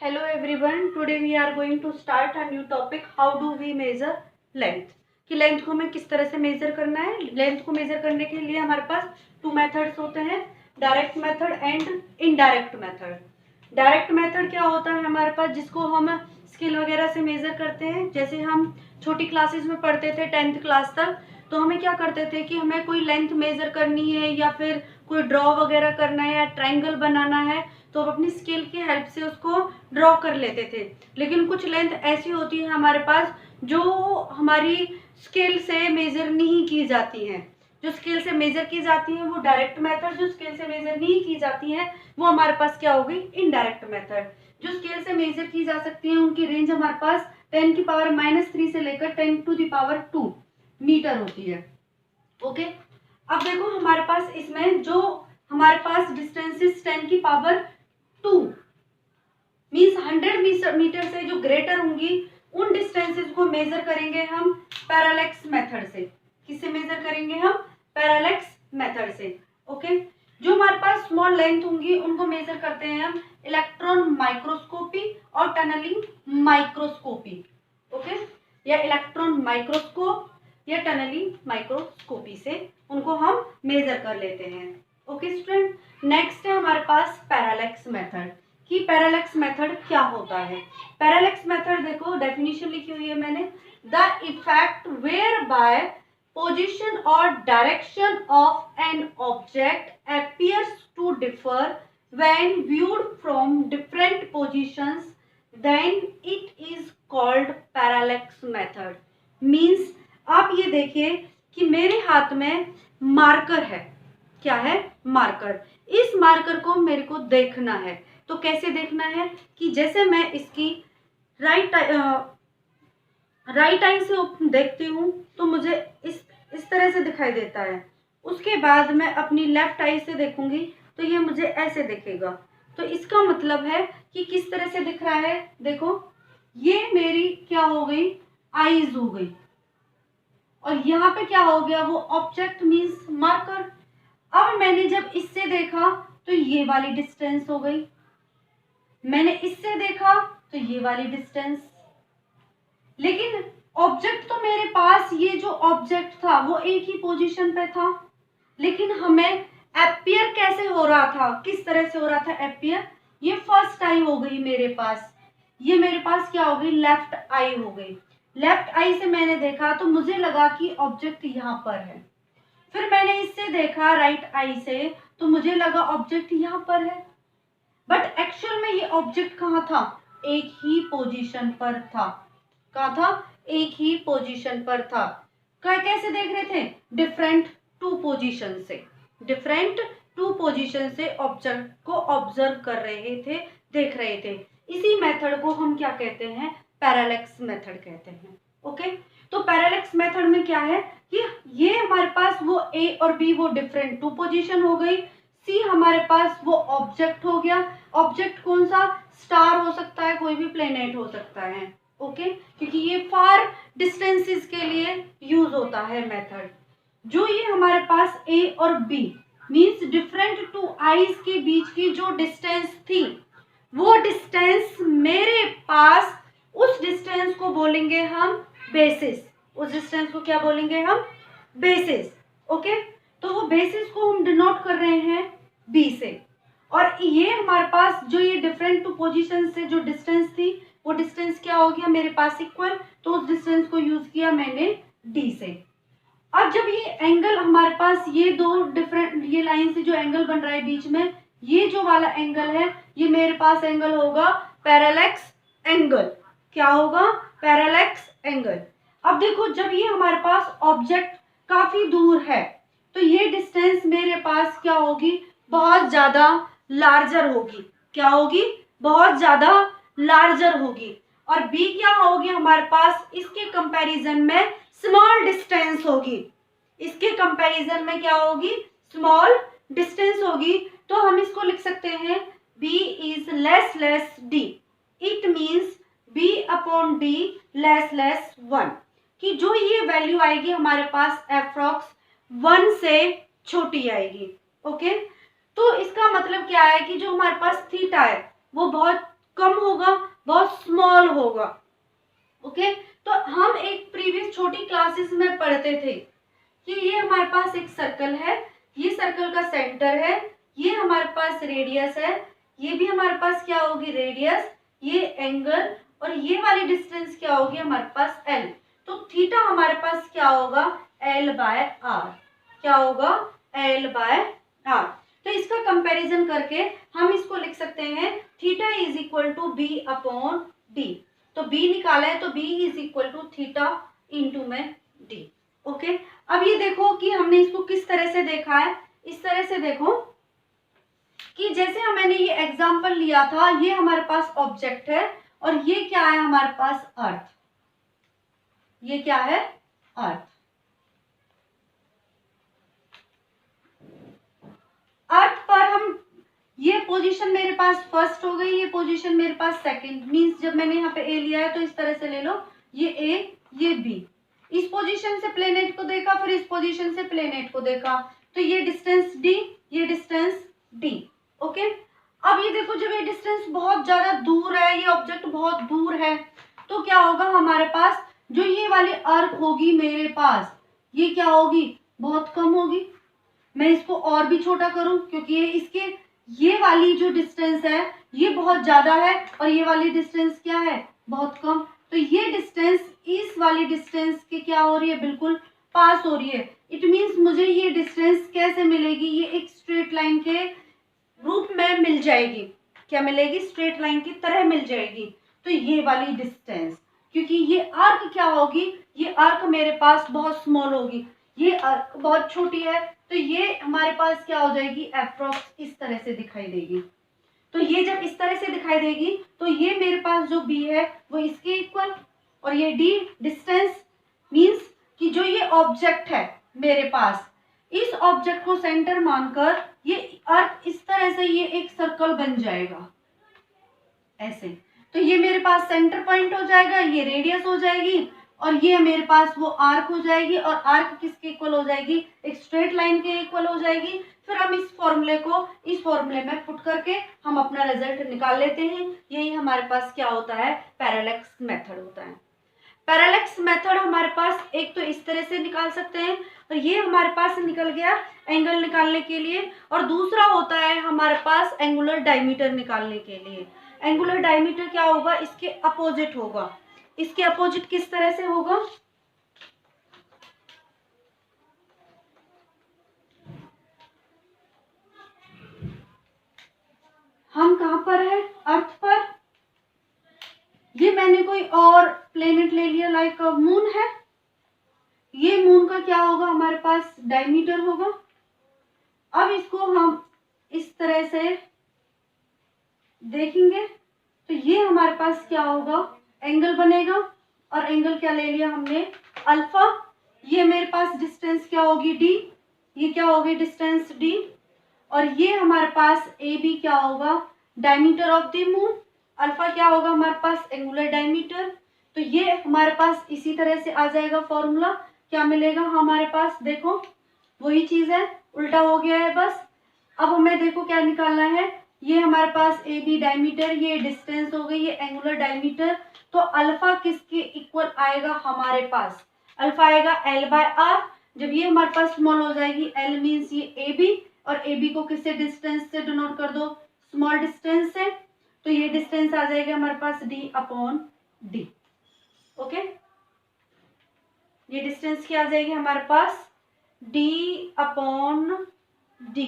Hello everyone, today we are going to start a new topic. How do we measure length? कि length को हमें किस तरह से मेजर करना है. लेंथ को मेजर करने के लिए हमारे पास टू मेथड्स होते हैं, direct method and indirect method. Direct method क्या होता है हमारे पास, जिसको हम स्केल वगैरह से मेजर करते हैं. जैसे हम छोटी क्लासेस में पढ़ते थे 10th क्लास तक, तो हमें क्या करते थे कि हमें कोई लेंथ मेजर करनी है या फिर कोई ड्रॉ वगैरह करना है या ट्राइंगल बनाना है, तो हम अपनी स्केल की हेल्प से उसको ड्रॉ कर लेते थे. लेकिन कुछ लेंथ ऐसी होती है हमारे पास जो हमारी स्केल से मेजर नहीं की जाती हैं. जो स्केल से मेजर की जाती हैं वो डायरेक्ट मेथड, जो स्केल से मेजर नहीं की जाती हैं वो हमारे पास क्या होगी, इनडायरेक्ट मेथड. जो स्केल से मेजर की जा सकती है उनकी रेंज हमारे पास 10⁻³ से लेकर 10⁻², मीटर होती है. ओके, अब देखो हमारे पास इसमें जो हमारे पास डिस्टेंसेस 10⁻² मीन्स 100 मीटर से जो ग्रेटर होंगी, उन डिस्टेंसेस को मेजर करेंगे हम पैरेलैक्स मेथड से. किससे मेजर करेंगे हम? पैरेलैक्स मेथड से. ओके, जो हमारे पास स्मॉल लेंथ होंगी उनको मेजर करते हैं हम इलेक्ट्रॉन माइक्रोस्कोपी और टनलिंग माइक्रोस्कोपी. ओके, या इलेक्ट्रॉन माइक्रोस्कोप या टनलिंग माइक्रोस्कोपी से उनको हम मेजर कर लेते हैं. ओके स्टूडेंट, नेक्स्ट है हमारे पास पैरेलैक्स मेथड. कि पैरेलैक्स मेथड क्या होता है. पैरेलैक्स मेथड देखो डेफिनेशन लिखी हुई है मैंने. The effect whereby position और direction of an object appears to differ when viewed from different positions, then it is called parallax method. Means आप ये देखिए कि मेरे हाथ में मार्कर है. क्या है? मार्कर. इस मार्कर को मेरे को देखना है. तो कैसे देखना है कि जैसे मैं इसकी राइट आई से देखती हूँ तो मुझे इस तरह से दिखाई देता है. उसके बाद मैं अपनी लेफ्ट आई से देखूंगी तो ये मुझे ऐसे दिखेगा. तो इसका मतलब है कि किस तरह से दिख रहा है. देखो ये मेरी क्या हो गई, आईज हो गई, और यहाँ पे क्या हो गया, वो ऑब्जेक्ट मीन्स मार्कर. अब मैंने जब इससे देखा तो ये वाली डिस्टेंस हो गई, मैंने इससे देखा तो ये वाली डिस्टेंस. लेकिन ऑब्जेक्ट तो मेरे पास, ये जो ऑब्जेक्ट था वो एक ही पोजीशन पे था, लेकिन हमें एपियर कैसे हो रहा था, किस तरह से हो रहा था एपियर. ये फर्स्ट आई हो गई मेरे पास, ये मेरे पास क्या हो गई, लेफ्ट आई हो गई. लेफ्ट आई से मैंने देखा तो मुझे लगा कि ऑब्जेक्ट यहाँ पर है. फिर मैंने इससे देखा राइट आई से तो मुझे लगा ऑब्जेक्ट यहाँ पर है. बट एक्चुअल में ये ऑब्जेक्ट कहाँ था, एक ही पोजीशन पर था. कहाँ था? एक ही पोजीशन पर था. कैसे देख रहे थे? डिफरेंट टू पोजीशन से. डिफरेंट टू पोजीशन से ऑब्जेक्ट को ऑब्जर्व कर रहे थे, देख रहे थे. इसी मेथड को हम क्या कहते हैं, पैरेलैक्स मेथड कहते हैं. ओके, तो पैरेलैक्स मेथड में क्या है कि ये हमारे पास वो ए और बी वो डिफरेंट टू पोजीशन हो गई. सी हमारे पास वो ऑब्जेक्ट हो गया. ऑब्जेक्ट कौन सा? स्टार हो सकता है, कोई भी प्लेनेट हो सकता है. ओके, क्योंकि ये फार डिस्टेंसेस के लिए यूज होता है मेथड. जो ये हमारे पास ए और B means different two eyes के बीच की जो डिस्टेंस थी, वो डिस्टेंस मेरे पास, उस डिस्टेंस को बोलेंगे हम बेसिस. उस डिस्टेंस को क्या बोलेंगे हम? बेसिस. ओके, तो वो बेसिस को हम डिनोट कर रहे हैं बी से. और ये हमारे पास जो ये डिफरेंट टू पोजीशन से जो डिस्टेंस थी, वो डिस्टेंस क्या हो गया मेरे पास, इक्वल. तो उस डिस्टेंस को यूज किया मैंने डी से. अब जब ये एंगल हमारे पास, ये दो डिफरेंट, ये लाइन से जो एंगल बन रहा है बीच में, ये जो वाला एंगल है ये मेरे पास एंगल होगा पैरेलैक्स एंगल. क्या होगा? Parallax angle. अब देखो जब ये हमारे पास ऑब्जेक्ट काफी दूर है तो ये डिस्टेंस मेरे पास क्या होगी, बहुत ज्यादा लार्जर होगी. क्या होगी? बहुत ज्यादा लार्जर होगी. और बी क्या होगी हमारे पास, इसके कंपैरिजन में स्मॉल डिस्टेंस होगी. इसके कंपैरिजन में क्या होगी, स्मॉल डिस्टेंस होगी. तो हम इसको लिख सकते हैं B is less D. It means B upon D less 1. कि जो ये वैल्यू आएगी हमारे पास अप्रॉक्स 1 से छोटी आएगी. ओके, तो इसका मतलब क्या है कि जो हमारे पास थीटा है वो बहुत कम होगा, बहुत स्मॉल होगा। ओके, तो हम एक प्रीवियस छोटी क्लासेस में पढ़ते थे कि ये हमारे पास एक सर्कल है, ये सर्कल का सेंटर है, ये हमारे पास रेडियस है, ये भी हमारे पास क्या होगी रेडियस, ये एंगल, और ये वाली डिस्टेंस क्या होगी हमारे पास एल। तो थीटा हमारे पास क्या होगा एल बाय आर, क्या होगा एल बाय आर। तो इसका कंपैरिजन करके हम इसको लिख सकते हैं theta is equal to B upon D. तो बी निकाला है तो B is equal to theta into में डी। ओके, अब ये देखो कि हमने इसको किस तरह से देखा है। इस तरह से देखो कि जैसे मैंने ये एग्जांपल लिया था, ये हमारे पास ऑब्जेक्ट है और ये क्या है हमारे पास अर्थ, ये क्या है अर्थ। अर्थ पर हम ये पोजीशन मेरे पास फर्स्ट हो गई, ये पोजीशन मेरे पास सेकंड, मींस जब मैंने यहाँ पे ए लिया है तो इस तरह से ले लो, ये ए ये बी। इस पोजीशन से प्लेनेट को देखा, फिर इस पोजीशन से प्लेनेट को देखा, तो ये डिस्टेंस डी, ये डिस्टेंस डी। ओके, अब ये देखो जब ये डिस्टेंस बहुत ज्यादा दूर है, ये ऑब्जेक्ट बहुत दूर है, तो क्या होगा हमारे पास जो ये वाली अर्थ होगी मेरे पास, ये क्या होगी बहुत कम होगी। मैं इसको और भी छोटा करूं क्योंकि ये इसके ये वाली जो डिस्टेंस है ये बहुत ज्यादा है और ये वाली डिस्टेंस क्या है बहुत कम। तो ये डिस्टेंस इस वाली डिस्टेंस के क्या हो रही है बिल्कुल पास हो रही है। इट मीन्स मुझे ये डिस्टेंस कैसे मिलेगी, ये एक स्ट्रेट लाइन के रूप में मिल जाएगी। क्या मिलेगी स्ट्रेट लाइन की तरह मिल जाएगी। तो ये वाली डिस्टेंस, क्योंकि ये आर्क क्या होगी, ये आर्क मेरे पास बहुत स्मॉल होगी, ये आर्क बहुत छोटी है, तो ये हमारे पास क्या हो जाएगी अप्रॉक्स इस तरह से दिखाई देगी। तो ये जब इस तरह से दिखाई देगी तो ये मेरे पास जो बी है वो इसके इक्वल, और ये डी डिस्टेंस मींस कि जो ये ऑब्जेक्ट है मेरे पास, इस ऑब्जेक्ट को सेंटर मानकर ये अर्थ इस तरह से ये एक सर्कल बन जाएगा ऐसे। तो ये मेरे पास सेंटर पॉइंट हो जाएगा, ये रेडियस हो जाएगी, और ये मेरे पास वो आर्क हो जाएगी, और आर्क किसके इक्वल हो जाएगी एक स्ट्रेट लाइन के इक्वल हो जाएगी। फिर हम इस फॉर्मूले को इस फॉर्मूले में पुट करके हम अपना रिजल्ट निकाल लेते हैं। यही हमारे पास क्या होता है पैरेलैक्स मेथड होता है। पैरेलैक्स मेथड हमारे पास एक तो इस तरह से निकाल सकते हैं, और ये हमारे पास निकल गया एंगल निकालने के लिए, और दूसरा होता है हमारे पास एंगुलर डायमीटर निकालने के लिए। एंगुलर डायमीटर क्या होगा इसके अपोजिट होगा। इसके अपोजिट किस तरह से होगा, हम कहां पर है अर्थ पर, ये मैंने कोई और प्लेनेट ले लिया लाइक मून है, ये मून का क्या होगा हमारे पास डायमीटर होगा। अब इसको हम इस तरह से देखेंगे तो ये हमारे पास क्या होगा एंगल बनेगा, और एंगल क्या ले लिया हमने अल्फा। ये मेरे पास डिस्टेंस क्या होगी डी, ये क्या होगी डिस्टेंस डी, और ये हमारे पास ए बी क्या होगा diameter of the moon. Alpha क्या होगा हमारे पास एंगुलर डायमीटर। तो ये हमारे पास इसी तरह से आ जाएगा फॉर्मूला, क्या मिलेगा हमारे पास देखो वही चीज है उल्टा हो गया है बस। अब हमें देखो क्या निकालना है, ये हमारे पास ए बी डायमीटर, ये डिस्टेंस हो गई, ये एंगुलर डायमीटर। तो अल्फा किसके इक्वल आएगा हमारे पास, अल्फा आएगा एल बाय आर। जब ये हमारे पास स्मॉल हो जाएगी एल मीन्स ये ए बी, और ए बी को किससे डिस्टेंस से डिनोट कर दो स्मॉल डिस्टेंस से, तो ये डिस्टेंस आ जाएगा हमारे पास डी अपॉन डी। ओके, ये डिस्टेंस क्या आ जाएगी हमारे पास डी अपॉन डी।